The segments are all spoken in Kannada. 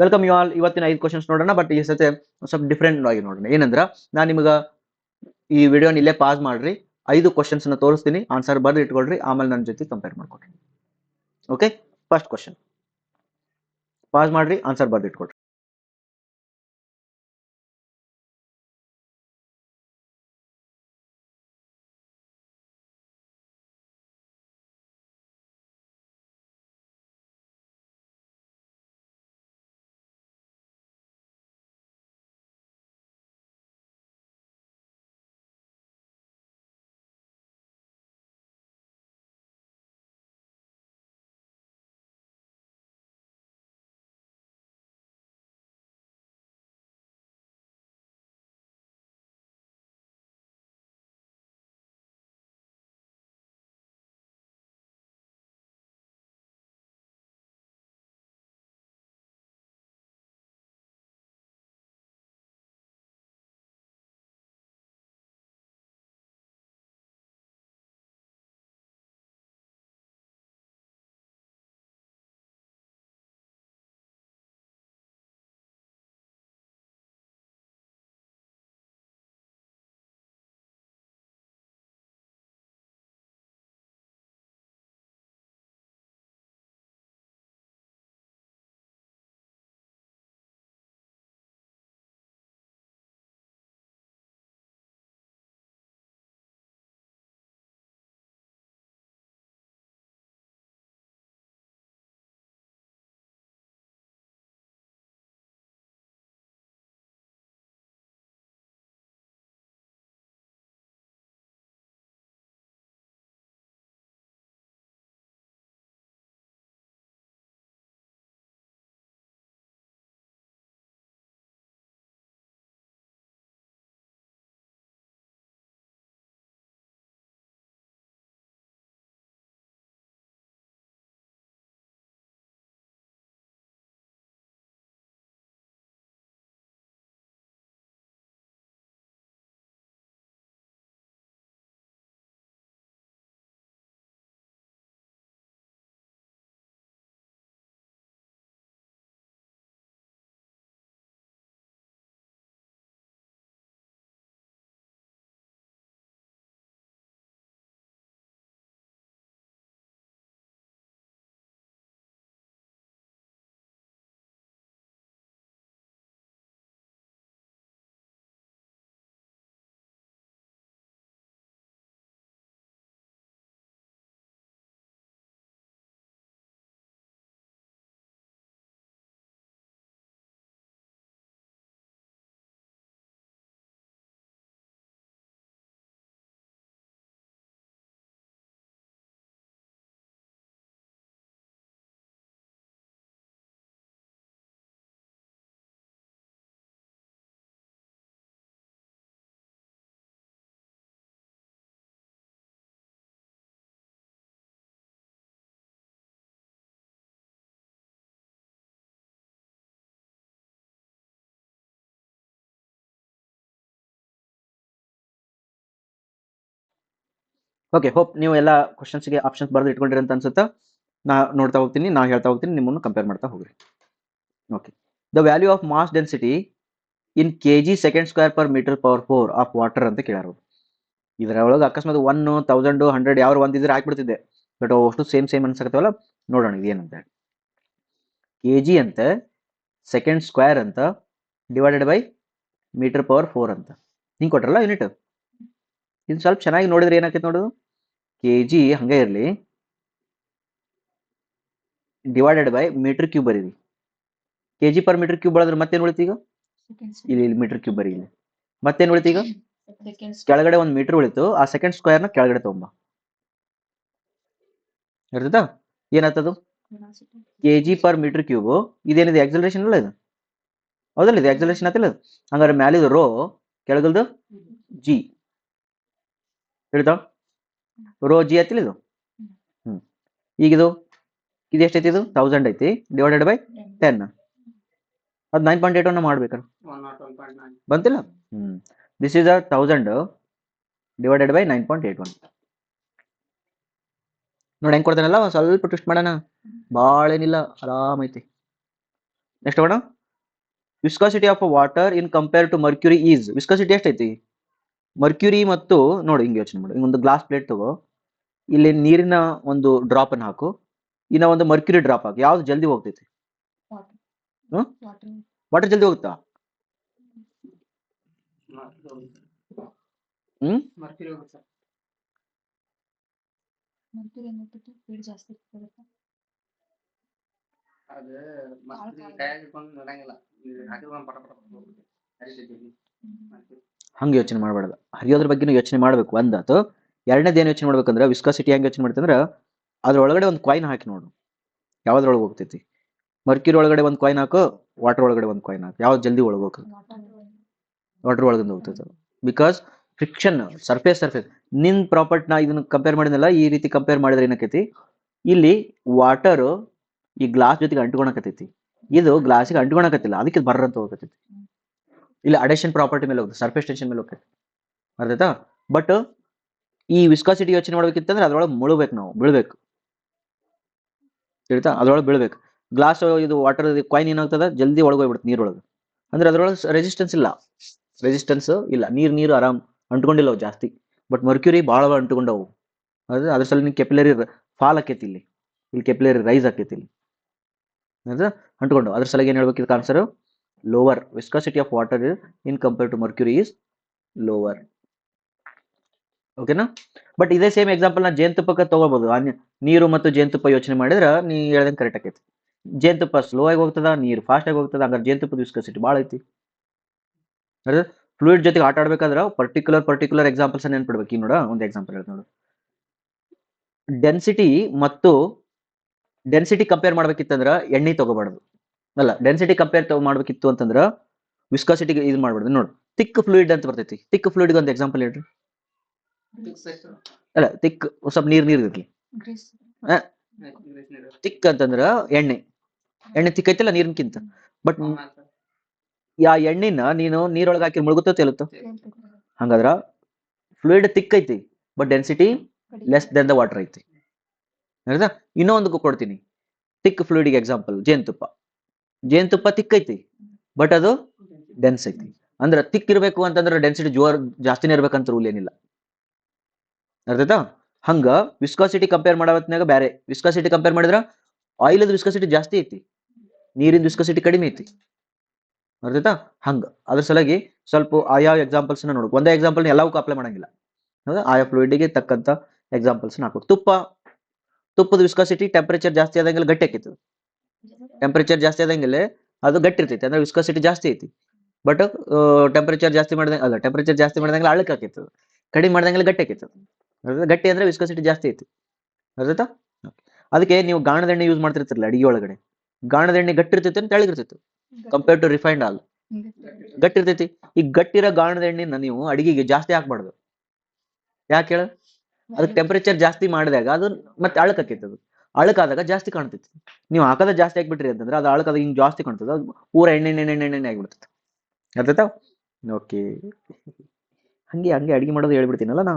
Welcome you all. ಇವತ್ತಿನ 5 ಕ್ವಶನ್ಸ್ ನೋಡೋಣ, ಬಟ್ ಈ ಸತಿ ಸ್ವಲ್ಪ ಡಿಫ್ರೆಂಟ್ ಆಗಿ ನೋಡೋಣ. ಏನಂದ್ರ ನಾನು ನಿಮಗೆ ಈ ವಿಡಿಯೋನ ಇಲ್ಲೇ ಪಾಸ್ ಮಾಡ್ರಿ, 5 ಕ್ವಶನ್ಸ್ ನ ತೋರಿಸ್ತೀನಿ, ಆನ್ಸರ್ ಬರ್ದು ಇಟ್ಕೊಳ್ರಿ, ಆಮೇಲೆ ನನ್ನ ಜೊತೆ ಕಂಪೇರ್ ಮಾಡ್ಕೊಳ್ರಿ. ಓಕೆ, ಫಸ್ಟ್ ಕ್ವಶನ್ ಪಾಸ್ ಮಾಡ್ರಿ, ಆನ್ಸರ್ ಬರ್ದು ಇಟ್ಕೊಳ್ರಿ. ಓಕೆ, ಹೋಪ್ ನೀವು ಎಲ್ಲ ಕ್ವಶನ್ಸ್ಗೆ ಆಪ್ಷನ್ಸ್ ಬರೆದು ಇಟ್ಕೊಂಡಿರಿ ಅಂತ ಅನ್ಸುತ್ತಾ. ನಾ ನೋಡ್ತಾ ಹೋಗ್ತೀನಿ, ನಾ ಹೇಳ್ತಾ ಹೋಗ್ತೀನಿ, ನಿಮ್ಮನ್ನು ಕಂಪೇರ್ ಮಾಡ್ತಾ ಹೋಗ್ರಿ. Okay, the value of mass density in kg second square per metre power 4 of water ಅಂತ ಕೇಳಾರು. ಇದರೊಳಗೆ ಅಕಸ್ಮಾತ್ 1, 1000, 100 ಯಾವ ಒಂದಿದ್ರೆ ಹಾಕ್ಬಿಡ್ತಿದ್ದೆ, ಬಟ್ ಅಷ್ಟು ಸೇಮ್ ಅನ್ಸಕತ್ತವಲ್ಲ. ನೋಡೋಣ ಇದೇನಂತ. kg ಅಂತ ಸೆಕೆಂಡ್ ಸ್ಕ್ವೇರ್ ಅಂತ ಡಿವೈಡೆಡ್ ಬೈ ಮೀಟರ್ ಪವರ್ 4 ಅಂತ ಹಿಂಗೆ ಕೊಟ್ರಲ್ಲ ಯೂನಿಟ್. ಇದು ಸ್ವಲ್ಪ ಚೆನ್ನಾಗಿ ನೋಡಿದ್ರೆ ಏನಾಕೈತೆ ನೋಡೋದು. kg ಹಂಗೆ ಇರಲಿ, ಡಿವೈಡೆಡ್ ಬೈ ಮೀಟರ್ ಕ್ಯೂಬ್ ಬರೀರಿ. kg ಪರ್ ಮೀಟರ್ ಕ್ಯೂಬ್ ಬಳದ್ರೆ ಮತ್ತೇನು ಉಳಿತು ಈಗ? ಇಲ್ಲಿ ಮೀಟರ್ ಕ್ಯೂಬ್ ಬರೀ. ಇಲ್ಲಿ ಮತ್ತೇನು ಉಳಿತು ಈಗ? ಕೆಳಗಡೆ ಒಂದು ಮೀಟರ್ ಉಳಿತು, ಆ ಸೆಕೆಂಡ್ ಸ್ಕ್ವೇರ್ನ ಕೆಳಗಡೆ ತಗೊಂಬ. ಇರ್ತದ ಏನಾಗ್ತದು? kg per metre cube. ಇದೇನಿದೆ? ಆಕ್ಸಲರೇಷನ್ ಅಲ್ಲ ಇದು, ಹೌದಲ್ಲ? ಇದು ಆಕ್ಸಲರೇಷನ್ ಆತಿಲ್ಲ. ಹಂಗಾರೆ ಮ್ಯಾಲಿದು ರೋ, ಕೆಳಗಲ್ದು ಜಿ. ಹೇಳ್ತಾವ ರೋ ಜಿ ಆತಿಲ್ಲ ಇದು. ಈಗಿದು ಇದು ಎಷ್ಟೈತಿ? ಇದು 1000 ಐತಿ, ಡಿವೈಡೆಡ್ ಬೈ 10. ಅದು 9.81 ಮಾಡ್ಬೇಕಾರೆ ಬಂತಿಲ್ಲ. This is 1000 divided by 9.81. ನೋಡಿ ಹೆಂಗೆ ಕೊಡ್ತಾನಲ್ಲ. ಒಂದು ಸ್ವಲ್ಪ ಟ್ವಿಸ್ಟ್ ಮಾಡೋಣ, ಭಾಳ ಏನಿಲ್ಲ, ಆರಾಮೈತಿ. ನೆಕ್ಸ್ಟ್ ಹೋಗೋಣ. Viscosity of water in compare to mercury is viscosity ಎಷ್ಟೈತಿ ಮರ್ಕ್ಯೂರಿ ಮತ್ತು ನೋಡಿ ಹಿಂಗೆ ಯೋಚನೆ ಮಾಡಿ ಒಂದು ಗ್ಲಾಸ್ ಪ್ಲೇಟ್ ತಗೋ ಇಲ್ಲಿ ನೀರಿನ ಒಂದು ಡ್ರಾಪ್ ಅನ್ನು ಹಾಕು ಇನ್ನ ಒಂದು ಮರ್ಕ್ಯೂರಿ ಡ್ರಾಪ್ ಹಾಕಿ ಯಾವ್ದು ಜಲ್ದಿ ಹೋಗ್ತೈತಿ ವಾಟರ್ ಜಲ್ದಿ ಹೋಗುತ್ತಾ ಹಂಗೆ ಯೋಚನೆ ಮಾಡಬಾರ್ದು ಹರಿಯೋದ್ರ ಬಗ್ಗೆ ಯೋಚನೆ ಮಾಡ್ಬೇಕು ಒಂದಾತು ಎರಡನೇದು ಏನು ಯೋಚನೆ ಮಾಡ್ಬೇಕಂದ್ರೆ ವಿಸ್ಕಾಸಿಟಿ ಹೆಂಗೆ ಯೋಚನೆ ಮಾಡ್ತಂದ್ರೆ ಅದ್ರೊಳಗಡೆ ಒಂದು ಕಾಯಿನ್ ಹಾಕಿ ನೋಡು ಯಾವ್ದ್ರೊಳಗೆ ಹೋಗ್ತೈತಿ ಮರ್ಕ್ಯೂರಿ ಒಳಗಡೆ ಒಂದು ಕಾಯಿನ್ ಹಾಕು ವಾಟರ್ ಒಳಗಡೆ ಒಂದು ಕಾಯಿನ್ ಹಾಕು ಯಾವ್ದು ಜಲ್ದಿ ಒಳಗೆ ಹೋಗ್ತದೆ ವಾಟರ್ ಒಳಗಿಂದ ಹೋಗ್ತೈತೆ ಬಿಕಾಸ್ ಫ್ರಿಕ್ಷನ್ ಸರ್ಫೇಸ್ ನಿನ್ ಪ್ರಾಪರ್ಟಿ ನಾ ಇದನ್ನ ಕಂಪೇರ್ ಮಾಡಿದ್ನಲ್ಲ ಈ ರೀತಿ ಕಂಪೇರ್ ಮಾಡಿದ್ರೆ ಏನಕ್ಕೈತಿ ಇಲ್ಲಿ ವಾಟರ್ ಈ ಗ್ಲಾಸ್ ಜೊತೆಗೆ ಅಂಟ್ಕೊಳಕತ್ತೈತಿ ಇದು ಗ್ಲಾಸಿಗೆ ಅಂಟ್ಕೊಳಕತ್ತಿಲ್ಲ ಅದಕ್ಕೆ ಬರ್ರಂತ ಹೋಗತೈತಿ ಇಲ್ಲಿ ಅಡೇಷನ್ ಪ್ರಾಪರ್ಟಿ ಮೇಲೆ ಹೋಗುತ್ತೆ ಸರ್ಫೇಸ್ ಟೆನ್ಷನ್ ಮೇಲೆ ಹೋಗ್ತೈತಿ ಅರ್ಥಾಯ್ತಾ ಬಟ್ ಈ ವಿಸ್ಕಾಸಿಟಿ ಯೋಚನೆ ಮಾಡ್ಬೇಕಿತ್ತಂದ್ರೆ ಅದ್ರೊಳಗೆ ಮುಳಬೇಕು ನಾವು ಬೀಳ್ಬೇಕು ತಿಳಿತಾ ಅದ್ರೊಳಗೆ ಬೀಳ್ಬೇಕು ಗ್ಲಾಸ್ ಇದು ವಾಟರ್ ಕಾಯಿನ್ ಏನಾಗ್ತದ ಜಲ್ದಿ ಒಳಗೆ ಹೋಗ್ಬಿಡುತ್ತೆ ನೀರೊಳಗೆ ಅಂದ್ರೆ ಅದ್ರೊಳಗೆ ರೆಸಿಸ್ಟೆನ್ಸ್ ಇಲ್ಲ ನೀರು ಆರಾಮ್ ಅಂಟ್ಕೊಂಡಿಲ್ಲ ಅವು ಜಾಸ್ತಿ ಬಟ್ ಮರ್ಕ್ಯೂರಿ ಭಾಳ ಅಂಟ್ಕೊಂಡವು ಅದ್ರ ಸಲ ನೀವು ಕೆಪಿಲರಿ ಫಾಲ್ ಆಕೈತಿ ಇಲ್ಲಿ ಕೆಪಿಲರಿ ರೈಸ್ ಆಕೈತಿ ಇಲ್ಲಿ ಅಂಟ್ಕೊಂಡು ಅದ್ರ ಸಲಗ ಏನ್ ಹೇಳ್ಬೇಕು ಇದಕ್ಕೆ answer lower viscosity of water in compare to mercury is lower ಓಕೆನಾ ಬಟ್ ಇದೇ ಸೇಮ್ ಎಕ್ಸಾಂಪಲ್ ನಾ ಜೇನುತುಪ್ಪಕ್ಕೆ ತಗೋಬಹುದು ನೀರು ಮತ್ತು ಜೇನುತುಪ್ಪ ಯೋಚನೆ ಮಾಡಿದ್ರೆ ನೀ ಹೇಳ್ದಂಗೆ ಕರೆಕ್ಟ್ ಆಕೈತಿ ಜೇನುತುಪ್ಪ ಸ್ಲೋ ಆಗಿ ಹೋಗ್ತದ ನೀರು ಫಾಸ್ಟ್ ಆಗಿ ಹೋಗ್ತದ ಹಂಗಾರೆ ಜೇನುತುಪ್ಪದ ವಿಸ್ಕಾಸಿಟಿ ಭಾಳ ಐತಿ ಫ್ಲೂಯಿಡ್ ಜೊತೆಗೆ ಆಟ ಆಡ್ಬೇಕಾದ್ರೆ ಪರ್ಟಿಕ್ಯುಲರ್ ಎಕ್ಸಾಂಪಲ್ಸ್ ನೆನ್ಪಿಡ್ಬೇಕು ನೋಡ ಒಂದು ಎಕ್ಸಾಂಪಲ್ ಹೇಳ್ತ ನೋಡು ಡೆನ್ಸಿಟಿ ಕಂಪೇರ್ ಮಾಡ್ಬೇಕಿತ್ತಂದ್ರ ಎಣ್ಣೆ ತಗೋಬಾರ್ದು ಅಲ್ಲ ಡೆನ್ಸಿಟಿ ಕಂಪೇರ್ ಮಾಡ್ಬೇಕಿತ್ತು ಅಂತಂದ್ರ ವಿಸ್ಕಾಸಿಟಿ ಇದು ಮಾಡ್ಬಾರ್ದು ನೋಡು ತಿಕ್ ಫ್ಲೂಯಿಡ್ ಅಂತ ಬರ್ತೈತಿ ತಿಕ್ ಫ್ಲೂಯಿಡ್ ಒಂದು ಎಕ್ಸಾಂಪಲ್ ಹೇಳ್ರಿ ಅಲ್ಲ ತಿಕ್ ಸ್ವಲ್ಪ ನೀರ್ ಇರ್ಲಿ ತಿಕ್ ಅಂತಂದ್ರ ಎಣ್ಣೆ ತಿಕ್ ಐತಿಲ್ಲ ನೀರಿನಕ್ಕಿಂತ ಬಟ್ ಯಾ ಎಣ್ಣಿನ ನೀನು ನೀರೊಳಗೆ ಹಾಕಿ ಮುಳುಗುತ್ತೋ ತೇಲುತ್ತೋ ಹಂಗಾದ್ರ ಫ್ಲೂಯಿಡ್ ತಿಕ್ ಐತಿ but density less than the water ಐತಿ ಹೌದಾ ಇನ್ನೊಂದು ಕೊಡ್ತೀನಿ ತಿಕ್ ಫ್ಲೂಯಿಡ್ ಎಕ್ಸಾಂಪಲ್ ಜೇನುತುಪ್ಪ ತಿಕ್ ಐತಿ ಬಟ್ ಅದು ಡೆನ್ಸ್ ಐತಿ ಅಂದ್ರೆ ತಿಕ್ ಇರ್ಬೇಕು ಅಂತಂದ್ರೆ ಡೆನ್ಸಿಟಿ ಜಾಸ್ತಿನೇ ಇರ್ಬೇಕಂತ ರೂಲ್ ಏನಿಲ್ಲ ಅರ್ಥಾಯ್ತಾ ಹಂಗ ವಿಸ್ಕಾಸಿಟಿ ಕಂಪೇರ್ ಮಾಡವತ್ನಾಗ ಬೇರೆ ವಿಸ್ಕಾಸಿಟಿ ಕಂಪೇರ್ ಮಾಡಿದ್ರ ಆಯಿಲ್ ವಿಸ್ಕಾಸಿಟಿ ಜಾಸ್ತಿ ಐತಿ ನೀರಿನ ವಿಸ್ಕಾಸಿಟಿ ಕಡಿಮೆ ಐತಿ ಅರ್ಥಾಯ್ತಾ ಹಂಗ ಅದ್ರ ಸಲಗಿ ಸ್ವಲ್ಪ ಆಯಾ ಎಕ್ಸಾಂಪಲ್ಸ್ ನೋಡು ಒಂದೇ ಎಕ್ಸಾಂಪಲ್ ಎಲ್ಲವಕ್ಕೂ ಅಪ್ಲೈ ಮಾಡಂಗಿಲ್ಲ ಹೌದಾ ಆಯಾ ಫ್ಲೂಯಿಡ್ಗೆ ತಕ್ಕಂತ ಎಕ್ಸಾಂಪಲ್ಸ್ ಹಾಕ್ಬೇಕು ತುಪ್ಪದ ವಿಸ್ಕಾಸಿಟಿ ಟೆಂಪರೇಚರ್ ಜಾಸ್ತಿ ಆದಂಗೆಲ್ಲ ಗಟ್ಟಿ ಆಕೈತಿ ಟೆಂಪರೇಚರ್ ಜಾಸ್ತಿ ಆದಂಗೆಲ್ಲ ಅದು ಗಟ್ಟಿ ಇರ್ತೈತಿ ಅಂದ್ರೆ ವಿಸ್ಕಾಸಿಟಿ ಜಾಸ್ತಿ ಐತಿ ಬಟ್ ಟೆಂಪರೇಚರ್ ಜಾಸ್ತಿ ಮಾಡಿದಂಗೆಲ್ಲ ಅಳಕ್ ಆಕೈತಿ ಕಡಿಮೆ ಮಾಡಿದಂಗೆಲ್ಲ ಗಟ್ಟಿ ಆಕೈತಿ ಗಟ್ಟಿ ಅಂದ್ರೆ ವಿಸ್ಕಾಸಿಟಿ ಜಾಸ್ತಿ ಐತಿ ಅರ್ಥಾಯ್ತಾ ಅದಕ್ಕೆ ನೀವು ಗಾಣದ ಎಣ್ಣೆ ಯೂಸ್ ಮಾಡ್ತಿರ್ತಿರಲ್ಲ ಅಡಿಗೆ ಒಳಗಡೆ ಗಾಣದ ಎಣ್ಣೆ ಗಟ್ಟಿ ಇರ್ತೈತಿ ಅಂತ ತೆಳ್ಳಗಿರ್ತೈತಿ ಕಂಪೇರ್ ಟು ರಿಫೈನ್ಡ್ ಆಲ್ ಗಟ್ಟಿ ಇರ್ತೈತಿ ಈ ಗಟ್ಟಿರೋ ಗಾಣದ ಎಣ್ಣೆನ ನೀವು ಅಡಿಗೆಗೆ ಜಾಸ್ತಿ ಹಾಕ್ಬಾರ್ದು ಯಾಕೆ ಹೇಳ ಅದಕ್ಕೆ ಟೆಂಪರೇಚರ್ ಜಾಸ್ತಿ ಮಾಡಿದಾಗ ಅದು ಮತ್ತೆ ಅಳಕಾಕೈತಿ ಅದು ಅಳಕಾದಾಗ ಜಾಸ್ತಿ ಕಾಣ್ತೈತಿ ನೀವು ಹಾಕದ ಜಾಸ್ತಿ ಹಾಕ್ಬಿಟ್ರಿ ಅಂತಂದ್ರೆ ಅದು ಅಳಕಾದಾಗ ಹಿಂಗ್ ಜಾಸ್ತಿ ಕಾಣ್ತದ ಪೂರ ಎಣ್ಣೆ ಆಗ್ಬಿಡ್ತೈತಿ ಅರ್ಥಾಯ್ತಾ ಓಕೆ ಹಂಗೆ ಅಡಿಗೆ ಮಾಡೋದು ಹೇಳ್ಬಿಡ್ತೀನಲ್ಲ ನಾ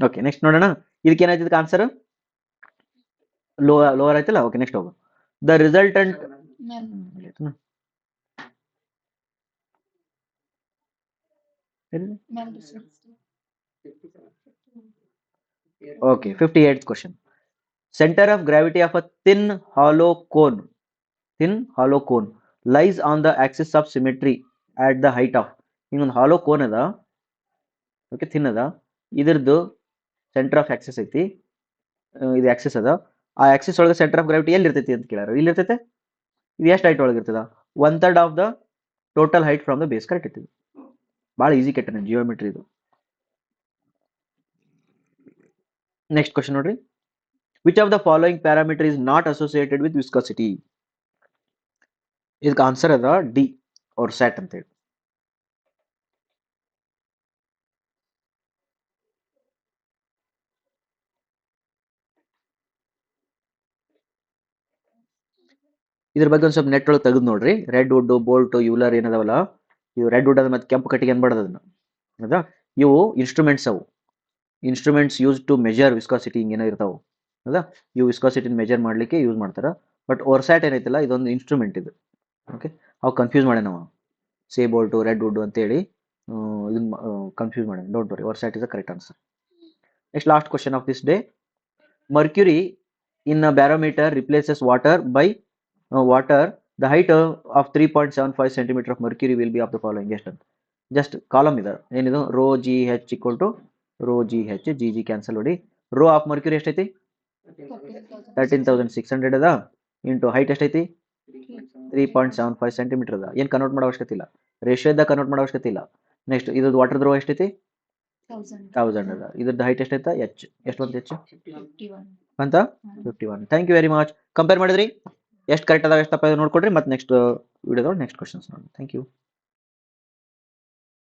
ಓಕೆ ನೆಕ್ಸ್ಟ್ ನೋಡೋಣ ಇದಕ್ಕೆ ಏನಾಯ್ತದ ಆನ್ಸರ್ ಲೋವರ್ ಆಯ್ತಲ್ಲ ಓಕೆ ನೆಕ್ಸ್ಟ್ ಹೋಗು the resultant Okay, 58th question. Center of gravity of a thin hollow cone lies on the axis of symmetry at the height of ಒಂದು ಹಾಲೋ ಕೋನ್ ಅದ ಓಕೆ ಥಿನ್ ಅದ ಇದ್ರದ್ದು ಸೆಂಟರ್ ಆಫ್ ಆಕ್ಸಿಸ್ ಐತಿ ಇದು ಆಕ್ಸಿಸ್ ಅದ ಆ ಆಕ್ಸಿಸ್ ಒಳಗೆ ಸೆಂಟರ್ ಆಫ್ ಗ್ರಾವಿಟಿ ಎಲ್ಲಿ ಇರ್ತೈತಿ ಅಂತ ಕೇಳಾರ ಇಲ್ಲಿ ಇರ್ತೈತೆ ಇದು ಎಷ್ಟು ಹೈಟ್ ಒಳಗೆ ಇರ್ತದ 1/3 of the total height from the base correct ಐತಿ ಭಾಳ ಈಸಿ ಕೆಟ್ಟನೆ ಜಿಯೋಮೆಟ್ರಿ ಇದು ನೆಕ್ಸ್ಟ್ ಕ್ವಶನ್ ನೋಡ್ರಿ which of the following parameter is not associated with viscosity ಇದಕ್ಕೆ ಆನ್ಸರ್ ಅದ ಡಿ ಆರ್ ಸ್ಯಾಟ್ ಅಂತ ಹೇಳಿ ಇದ್ರ ಬಗ್ಗೆ ಒಂದು ಸ್ವಲ್ಪ ನೆಟ್ ಒಳಗೆ ತೆಗೆದು ನೋಡ್ರಿ ರೆಡ್ ವುಡ್ ಬೋಲ್ಟ್ ಯೂಲರ್ ಏನದಾವಲ್ಲ ಇವು ರೆಡ್ ವುಡ್ ಅದ ಮತ್ತೆ ಕೆಂಪು ಕಟ್ಟಿಗೆ ಅನ್ಬಾರ್ದು ಅದನ್ನ ಹೌದಾ ಇವು ಇನ್ಸ್ಟ್ರೂಮೆಂಟ್ಸ್ ಅವು instruments use to measure viscosity ಹಿಂಗೇನೋ ಇರ್ತಾವೆ ಹೌದಾ ಇವು ವಿಸ್ಕಾಸಿಟಿನ ಮೆಜರ್ ಮಾಡ್ಲಿಕ್ಕೆ ಯೂಸ್ ಮಾಡ್ತಾರ ಬಟ್ ಓರ್ಸ್ಯಾಟ್ ಏನೈತಿಲ್ಲ ಇದೊಂದು ಇನ್ಸ್ಟ್ರೂಮೆಂಟ್ ಇದು ಓಕೆ ಅವು ಕನ್ಫ್ಯೂಸ್ ಮಾಡ್ಯಾನ ನಾವು ಸೇ ಬೋಲ್ಟು ರೆಡ್ ವುಡ್ ಅಂತೇಳಿ ಇದನ್ನ ಕನ್ಫ್ಯೂಸ್ ಮಾಡ್ಯಾನ. Don't worry, our site is the correct answer. Next last question of this day. Mercury in a barometer replaces water by water. The height of 3.75 centimeter of mercury will be of the following. Just column ಇದೆ ಏನಿದು rho G H equal to rho G H G G cancel ಮಾಡಿ. ರೋ ಆಫ್ ಮರ್ಕ್ಯೂರಿ ಎಷ್ಟೈತಿ 13,600 ಅದ ಇಂಟು ಹೈಟ್ ಎಷ್ಟೈತಿ 3.75 ಸೆಂಟಿಮೀಟರ್ ಅದ. ಏನು ಕನ್ವರ್ಟ್ ಮಾಡೋ ಅವಶ್ಯಕತೆ ಇಲ್ಲ, ರೇಷಿಯೋ ಇದ್ದಾಗ ಕನ್ವರ್ಟ್ ಮಾಡೋ ಅವಶ್ಯಕತೆ ಇಲ್ಲ. ನೆಕ್ಸ್ಟ್ ಇದ್ರದ್ದು ವಾಟರ್ ರೋ ಎಷ್ಟೈತಿ 1000 ಅದ. ಇದ್ರದ್ದು ಹೈಟ್ ಎಷ್ಟೈತ ಎಚ್ ಎಷ್ಟು ಬಂತು ಎಚ್ ಅಂತ 51. Thank you very much. Compare ಮಾಡಿದ್ರಿ ಎಷ್ಟು ಕರೆಕ್ಟ್ ಅದಾವ ಎಷ್ಟು ತಪ್ಪ ನೋಡ್ಕೊಡ್ರಿ. ಮತ್ತೆ ನೆಕ್ಸ್ಟ್ ವಿಡಿಯೋದೊಳಗೆ ನೆಕ್ಸ್ಟ್ ಕ್ವಶನ್ಸ್ ನೋಡಿ. Thank you.